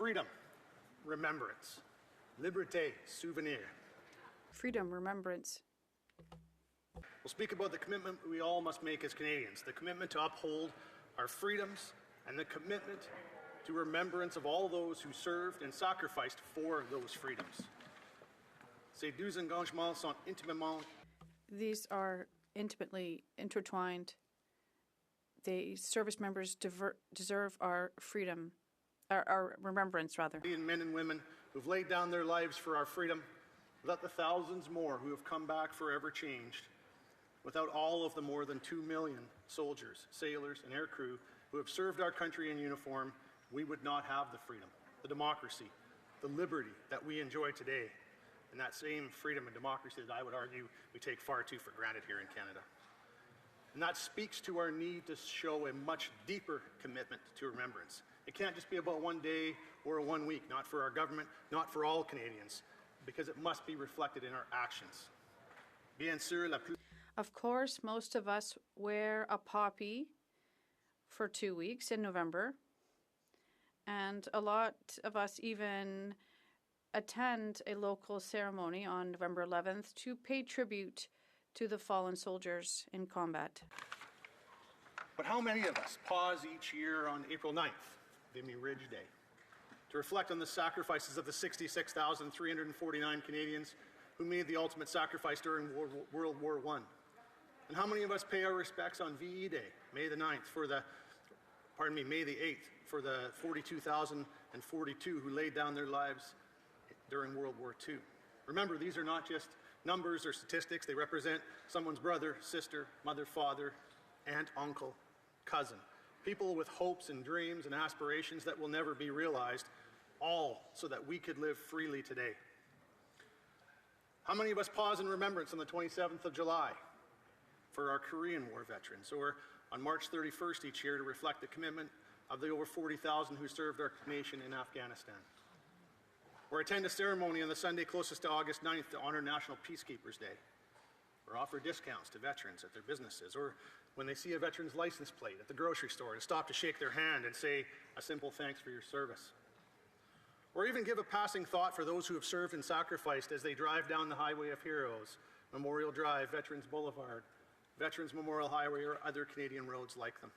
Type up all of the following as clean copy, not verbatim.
Freedom, remembrance. Liberté, souvenir. Freedom, remembrance. We'll speak about the commitment we all must make as Canadians, the commitment to uphold our freedoms and the commitment to remembrance of all those who served and sacrificed for those freedoms. Ces deux engagements sont intimement. These are intimately intertwined. The service members deserve our freedom, our remembrance, rather. Men and women who've laid down their lives for our freedom, without the thousands more who have come back forever changed, without all of the more than 2 million soldiers, sailors, and aircrew who have served our country in uniform, we would not have the freedom, the democracy, the liberty that we enjoy today, and that same freedom and democracy that I would argue we take far too for granted here in Canada. And that speaks to our need to show a much deeper commitment to remembrance. It can't just be about one day or 1 week, not for our government, not for all Canadians, because it must be reflected in our actions. Bien sûr, Of course, most of us wear a poppy for 2 weeks in November, and a lot of us even attend a local ceremony on November 11th to pay tribute to the fallen soldiers in combat. But how many of us pause each year on April 9th, Vimy Ridge Day, to reflect on the sacrifices of the 66,349 Canadians who made the ultimate sacrifice during World War I? And how many of us pay our respects on VE Day, May the 8th, for the 42,042 who laid down their lives during World War II? Remember, these are not just numbers or statistics. They represent someone's brother, sister, mother, father, aunt, uncle, cousin. People with hopes and dreams and aspirations that will never be realized, all so that we could live freely today. How many of us pause in remembrance on the 27th of July for our Korean War veterans, or on March 31st each year to reflect the commitment of the over 40,000 who served our nation in Afghanistan? Or attend a ceremony on the Sunday closest to August 9th to honor National Peacekeepers Day, or offer discounts to veterans at their businesses, or when they see a veteran's license plate at the grocery store, to stop to shake their hand and say a simple thanks for your service. Or even give a passing thought for those who have served and sacrificed as they drive down the Highway of Heroes, Memorial Drive, Veterans Boulevard, Veterans Memorial Highway, or other Canadian roads like them.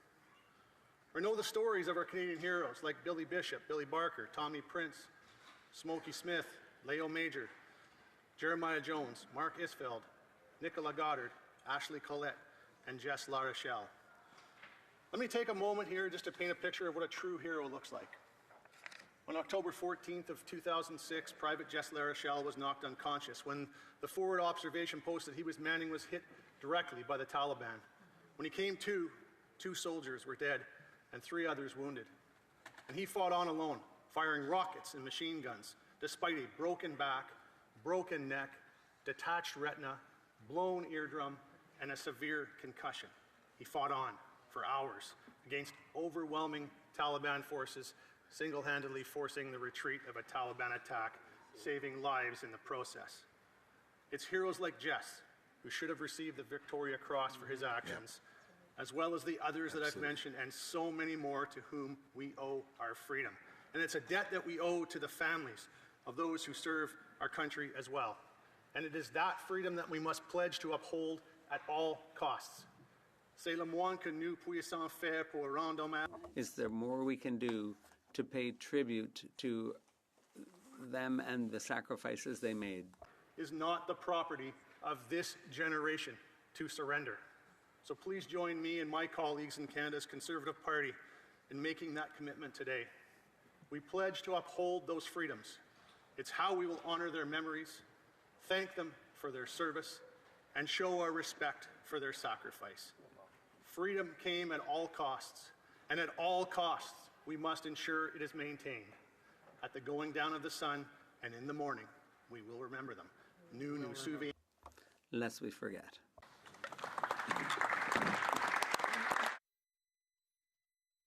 Or know the stories of our Canadian heroes like Billy Bishop, Billy Barker, Tommy Prince, Smokey Smith, Leo Major, Jeremiah Jones, Mark Isfeld, Nicola Goddard, Ashley Collette, and Jess La Rochelle. Let me take a moment here just to paint a picture of what a true hero looks like. On October 14th of 2006, Private Jess La Rochelle was knocked unconscious when the forward observation post that he was manning was hit directly by the Taliban. When he came to, 2 soldiers were dead and 3 others wounded. And he fought on alone, firing rockets and machine guns, despite a broken back, broken neck, detached retina, blown eardrum, and a severe concussion. He fought on for hours against overwhelming Taliban forces, single-handedly forcing the retreat of a Taliban attack, saving lives in the process. It's heroes like Jess who should have received the Victoria Cross for his actions, as well as the others that I've mentioned, and so many more to whom we owe our freedom. And it's a debt that we owe to the families of those who serve our country as well. And it is that freedom that we must pledge to uphold at all costs. C'est le moins que nous puissions faire pour rendre hommage. Is there more we can do to pay tribute to them and the sacrifices they made? Is not the property of this generation to surrender. So please join me and my colleagues in Canada's Conservative Party in making that commitment today. We pledge to uphold those freedoms. It's how we will honor their memories, thank them for their service, and show our respect for their sacrifice. Freedom came at all costs, and at all costs, we must ensure it is maintained. At the going down of the sun and in the morning, we will remember them. Nous nous souviendrons. Lest we forget.